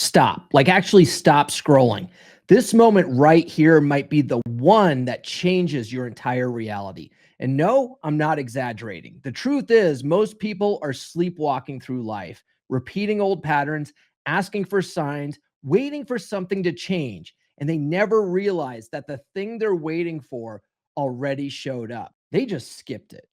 Stop, like actually stop scrolling. This moment right here might be the one that changes your entire reality. And no, I'm not exaggerating. The truth is, most people are sleepwalking through life, repeating old patterns, asking for signs, waiting for something to change. And they never realize that the thing they're waiting for already showed up. They just skipped it.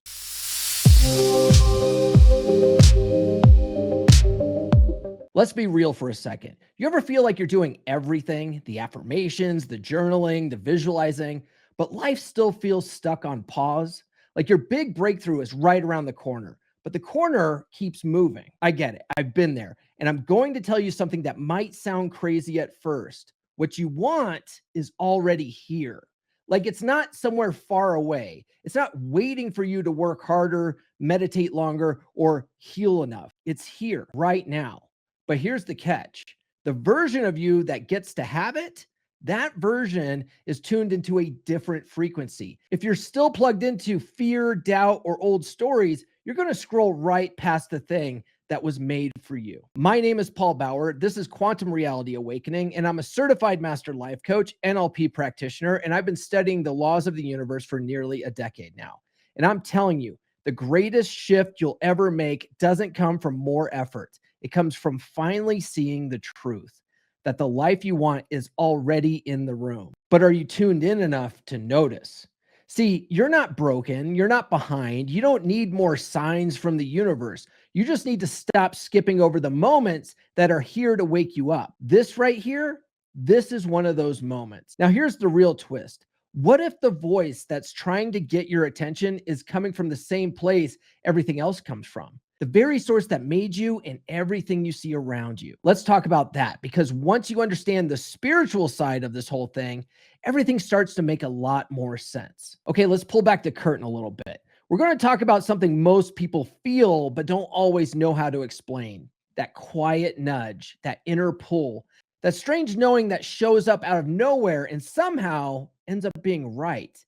Let's be real for a second. You ever feel like you're doing everything, the affirmations, the journaling, the visualizing, but life still feels stuck on pause? Like your big breakthrough is right around the corner, but the corner keeps moving. I get it. I've been there. And I'm going to tell you something that might sound crazy at first. What you want is already here. Like it's not somewhere far away. It's not waiting for you to work harder, meditate longer, or heal enough. It's here right now. But here's the catch. The version of you that gets to have it, that version is tuned into a different frequency. If you're still plugged into fear, doubt, or old stories, you're going to scroll right past the thing that was made for you. My name is Paul Bauer. This is Quantum Reality Awakening, and I'm a certified master life coach, NLP practitioner, and I've been studying the laws of the universe for nearly a decade now. And I'm telling you, the greatest shift you'll ever make doesn't come from more effort. It comes from finally seeing the truth that the life you want is already in the room. But are you tuned in enough to notice? See, you're not broken. You're not behind. You don't need more signs from the universe. You just need to stop skipping over the moments that are here to wake you up. This right here, this is one of those moments. Now, here's the real twist. What if the voice that's trying to get your attention is coming from the same place everything else comes from? The very source that made you and everything you see around you. Let's talk about that, because once you understand the spiritual side of this whole thing, everything starts to make a lot more sense. Okay, let's pull back the curtain a little bit. We're going to talk about something most people feel but don't always know how to explain. That quiet nudge, that inner pull, that strange knowing that shows up out of nowhere and somehow ends up being right.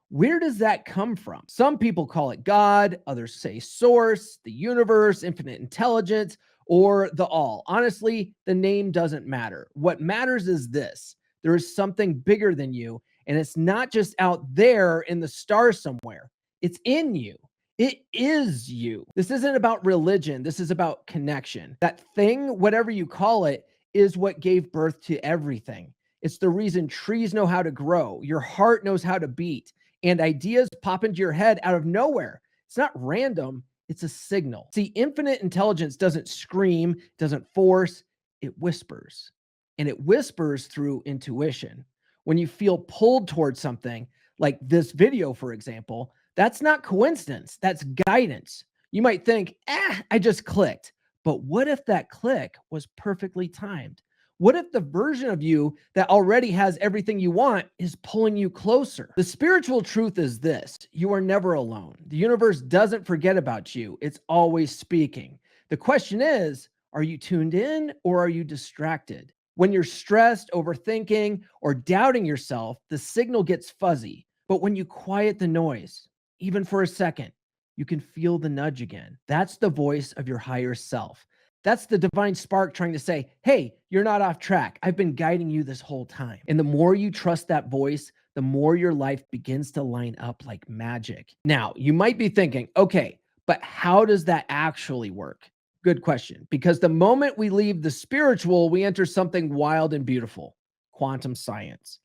Where does that come from? Some people call it God, others say source, the universe, infinite intelligence, or the all. Honestly, the name doesn't matter. What matters is this: there is something bigger than you, and it's not just out there in the stars somewhere. It's in you. It is you. This isn't about religion. This is about connection. That thing, whatever you call it, is what gave birth to everything. It's the reason trees know how to grow, your heart knows how to beat, and ideas pop into your head out of nowhere. It's not random, it's a signal. See, infinite intelligence doesn't scream, doesn't force, it whispers. And it whispers through intuition. When you feel pulled towards something, like this video, for example, that's not coincidence, that's guidance. You might think, I just clicked. But what if that click was perfectly timed? What if the version of you that already has everything you want is pulling you closer? The spiritual truth is this: you are never alone. The universe doesn't forget about you. It's always speaking. The question is, are you tuned in or are you distracted? When you're stressed, overthinking, or doubting yourself, the signal gets fuzzy. But when you quiet the noise, even for a second, you can feel the nudge again. That's the voice of your higher self. That's the divine spark trying to say, hey, you're not off track. I've been guiding you this whole time. And the more you trust that voice, the more your life begins to line up like magic. Now, you might be thinking, okay, but how does that actually work? Good question. Because the moment we leave the spiritual, we enter something wild and beautiful: quantum science.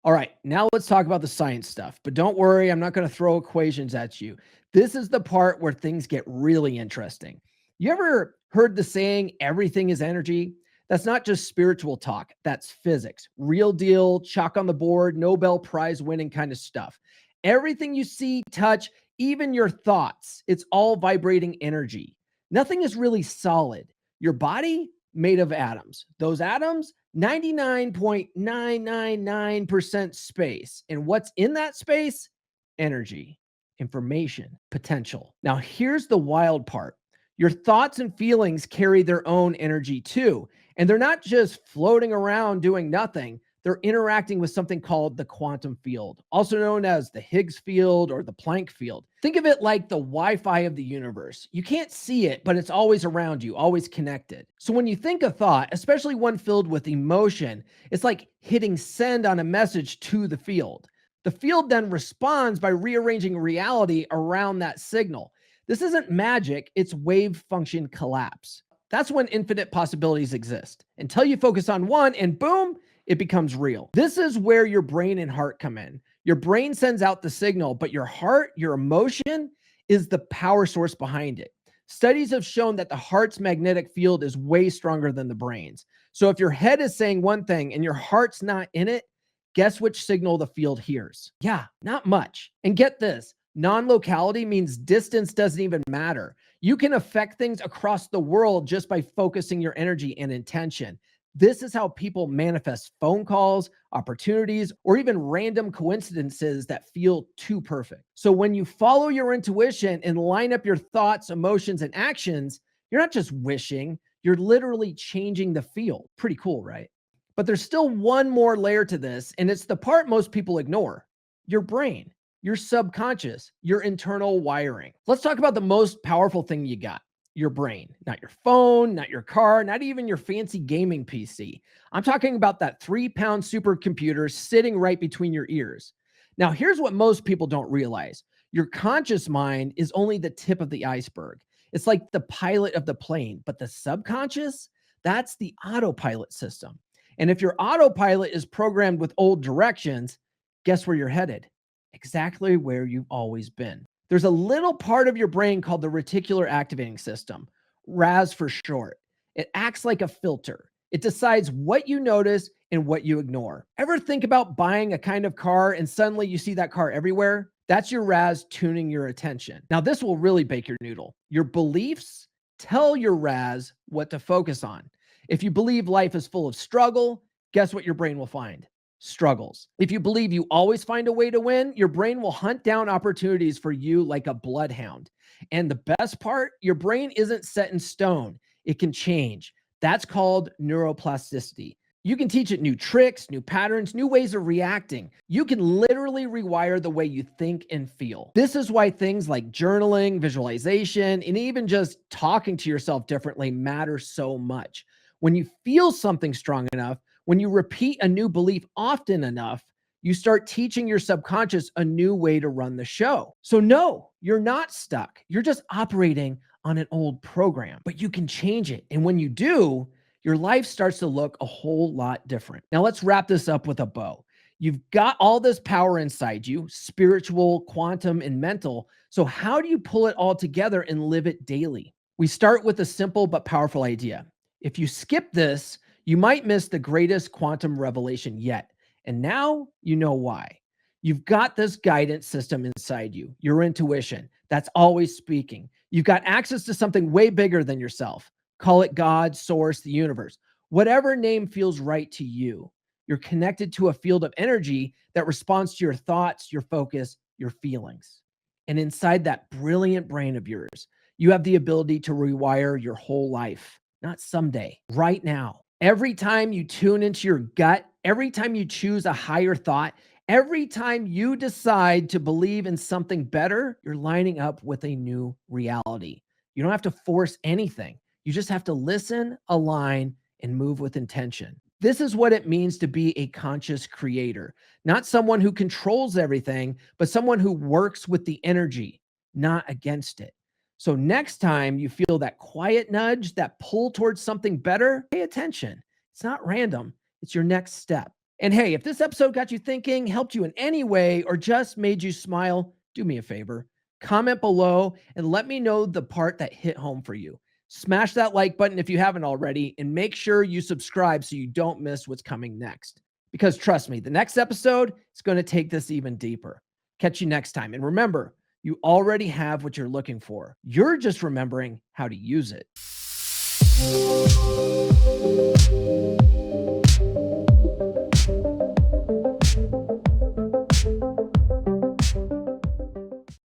All right, now let's talk about the science stuff. But don't worry, I'm not going to throw equations at you. This is the part where things get really interesting. You ever heard the saying, everything is energy? That's not just spiritual talk. That's physics. Real deal, chalk on the board, Nobel Prize winning kind of stuff. Everything you see, touch, even your thoughts, it's all vibrating energy. Nothing is really solid. Your body, made of atoms. Those atoms, 99.999% space. And what's in that space? Energy, information, potential. Now, here's the wild part. Your thoughts and feelings carry their own energy too. And they're not just floating around doing nothing. they're interacting with something called the quantum field, also known as the Higgs field or the Planck field. Think of it like the Wi-Fi of the universe. You can't see it, but it's always around you, always connected. So when you think a thought, especially one filled with emotion, it's like hitting send on a message to the field. The field then responds by rearranging reality around that signal. This isn't magic, it's wave function collapse. That's when infinite possibilities exist. Until you focus on one and boom, it becomes real. This is where your brain and heart come in. Your brain sends out the signal, but your heart, your emotion, is the power source behind it. Studies have shown that the heart's magnetic field is way stronger than the brain's. So if your head is saying one thing and your heart's not in it, guess which signal the field hears? Yeah, not much. And get this, non-locality means distance doesn't even matter. You can affect things across the world just by focusing your energy and intention. This is how people manifest phone calls, opportunities, or even random coincidences that feel too perfect. So when you follow your intuition and line up your thoughts, emotions, and actions, you're not just wishing, you're literally changing the field. Pretty cool, right? But there's still one more layer to this, and it's the part most people ignore: your brain, your subconscious, your internal wiring. Let's talk about the most powerful thing you got: your brain. Not your phone, not your car, not even your fancy gaming PC. I'm talking about that 3-pound supercomputer sitting right between your ears. Now, here's what most people don't realize: your conscious mind is only the tip of the iceberg. It's like the pilot of the plane, but the subconscious, that's the autopilot system. And if your autopilot is programmed with old directions, guess where you're headed? Exactly where you've always been. There's a little part of your brain called the reticular activating system, RAS for short. It acts like a filter. It decides what you notice and what you ignore. Ever think about buying a kind of car and suddenly you see that car everywhere? That's your RAS tuning your attention. Now, this will really bake your noodle. Your beliefs tell your RAS what to focus on. If you believe life is full of struggle, guess what your brain will find? Struggles. If you believe you always find a way to win, your brain will hunt down opportunities for you like a bloodhound. And the best part, your brain isn't set in stone. It can change. That's called neuroplasticity. You can teach it new tricks, new patterns, new ways of reacting. You can literally rewire the way you think and feel. This is why things like journaling, visualization, and even just talking to yourself differently matter so much. When you feel something strong enough, when you repeat a new belief often enough, you start teaching your subconscious a new way to run the show. So no, you're not stuck. You're just operating on an old program, but you can change it. And when you do, your life starts to look a whole lot different. Now let's wrap this up with a bow. You've got all this power inside you: spiritual, quantum, and mental. So how do you pull it all together and live it daily? We start with a simple but powerful idea. If you skip this, you might miss the greatest quantum revelation yet. And now you know why. You've got this guidance system inside you, your intuition, that's always speaking. You've got access to something way bigger than yourself. Call it God, source, the universe, whatever name feels right to you. You're connected to a field of energy that responds to your thoughts, your focus, your feelings. And inside that brilliant brain of yours, you have the ability to rewire your whole life. Not someday, right now. Every time you tune into your gut, every time you choose a higher thought, every time you decide to believe in something better, you're lining up with a new reality. You don't have to force anything. You just have to listen, align, and move with intention. This is what it means to be a conscious creator, not someone who controls everything, but someone who works with the energy, not against it. So next time you feel that quiet nudge, that pull towards something better, pay attention. It's not random. It's your next step. And hey, if this episode got you thinking, helped you in any way, or just made you smile, do me a favor. Comment below and let me know the part that hit home for you. Smash that like button if you haven't already, and make sure you subscribe so you don't miss what's coming next. Because trust me, the next episode is going to take this even deeper. Catch you next time. And remember, you already have what you're looking for. You're just remembering how to use it.